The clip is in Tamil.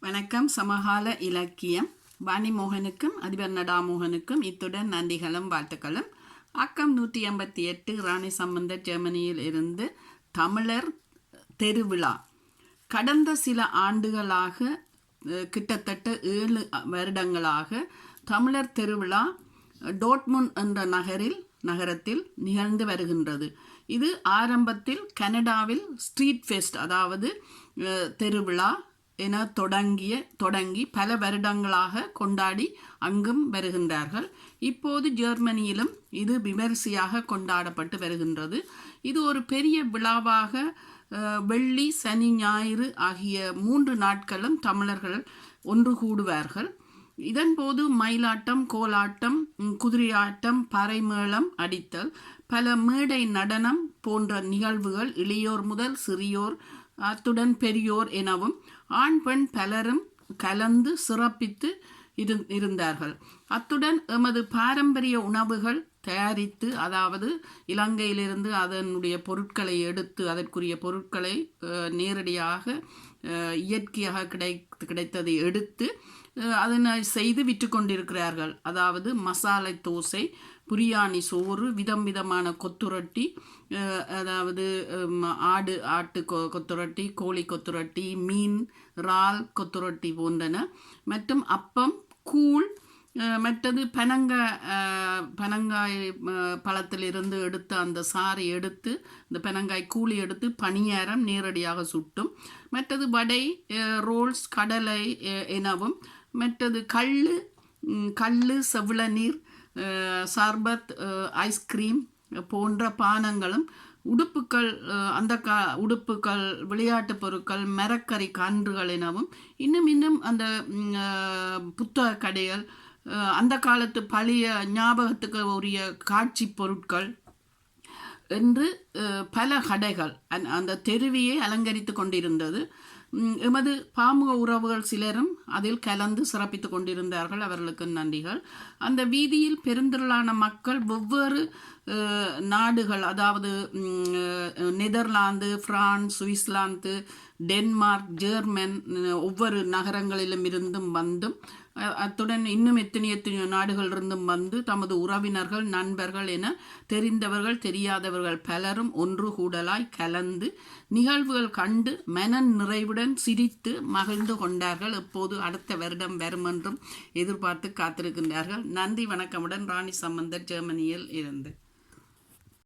வணக்கம். சமகால இலக்கியம் வாணிமோகனுக்கும் அதிபர் நடாமோகனுக்கும் இத்துடன் நன்றிகளும் வாழ்த்துக்களும். ஆக்கம் 188 ராணி சம்பந்தர் ஜெர்மனியில் இருந்து தமிழர் தெருவிழா. கடந்த சில ஆண்டுகளாக கிட்டத்தட்ட 7 வருடங்களாக தமிழர் தெருவிழா டோட்முண்ட் என்ற நகரத்தில் நிகழ்ந்து வருகின்றது. இது ஆரம்பத்தில் கனடாவில் ஸ்ட்ரீட் ஃபெஸ்ட், அதாவது தெருவிழா என தொடங்கி பல வருடங்களாக கொண்டாடி அங்கும் வருகின்றார்கள். இப்போது ஜெர்மனியிலும் இது விமரிசையாக கொண்டாடப்பட்டு வருகின்றது. இது ஒரு பெரிய விழாவாக வெள்ளி, சனி, ஞாயிறு ஆகிய 3 நாட்களும் தமிழர்கள் ஒன்று கூடுவார்கள். இதன்போது மயிலாட்டம், கோலாட்டம், குதிரையாட்டம், பறைமேளம் அடித்தல், பல மேடை நடனம் போன்ற நிகழ்வுகள் இளையோர் முதல் சிறியோர் அத்துடன் பெரியோர் எனவும் ஆண் பெண் பலரும் கலந்து சிறப்பித்து இருந்தார்கள். அத்துடன் எமது பாரம்பரிய உணவுகள் தயாரித்து, அதாவது இலங்கையிலிருந்து அதனுடைய பொருட்களை எடுத்து அதற்குரிய பொருட்களை நேரடியாக இயற்கையாக கிடைத்ததை எடுத்து அதனை செய்து விற்று கொண்டிருக்கிறார்கள். அதாவது மசாலை தோசை, பிரியாணி சோறு, விதம் விதமான கொத்துரொட்டி, அதாவது ஆட்டு கொத்துரொட்டி, கோழி கொத்துரொட்டி, மீன் இறால் கொத்துரொட்டி போன்றன, மற்றும் அப்பம், கூழ், மற்றது பனங்காய் பழத்திலிருந்து எடுத்து அந்த சாறை எடுத்து இந்த பனங்காய் கூழி எடுத்து பணியாரம் நேரடியாக சுட்டும், மற்றது வடை, ரோல்ஸ், கடலை எனவும், மற்றது கல், செவிளநீர், சர்பத், ஐஸ்கிரீம் போன்ற பானங்களும், உடுப்புக்கள், உடுப்புக்கள், விளையாட்டு பொருட்கள், மரக்கறி கன்றுகள் எனவும், இன்னும் அந்த புத்தக கடைகள், அந்த காலத்து பழைய ஞாபகத்துக்கு உரிய காட்சி பொருட்கள் என்று பல கடைகள் அந்த தெருவையே அலங்கரித்து கொண்டிருந்தது. எமது பாமுக உறவுகள் சிலரும் அதில் கலந்து சிறப்பித்து கொண்டிருந்தார்கள். அவர்களுக்கு நன்றிகள். அந்த வீதியில் பெருந்திரளான மக்கள் வெவ்வேறு நாடுகள், அதாவது Netherlands, France, Switzerland, Denmark, German ஒவ்வொரு நகரங்களிலும் இருந்தும் வந்தும், அத்துடன் இன்னும் எத்தனையோ நாடுகளிலிருந்தும் வந்து தமது உறவினர்கள், நண்பர்கள் என தெரிந்தவர்கள் தெரியாதவர்கள் பலரும் ஒன்று கூடலாய் கலந்து நிகழ்வுகள் கண்டு மன நிறைவுடன் சிரித்து மகிழ்ந்து கொண்டார்கள். எப்போது அடுத்த வருடம் வரும் என்றும் எதிர்பார்த்து காத்திருக்கின்றார்கள். நன்றி, வணக்கமுடன் ராணி சம்பந்தர், ஜெர்மனியில் இருந்து.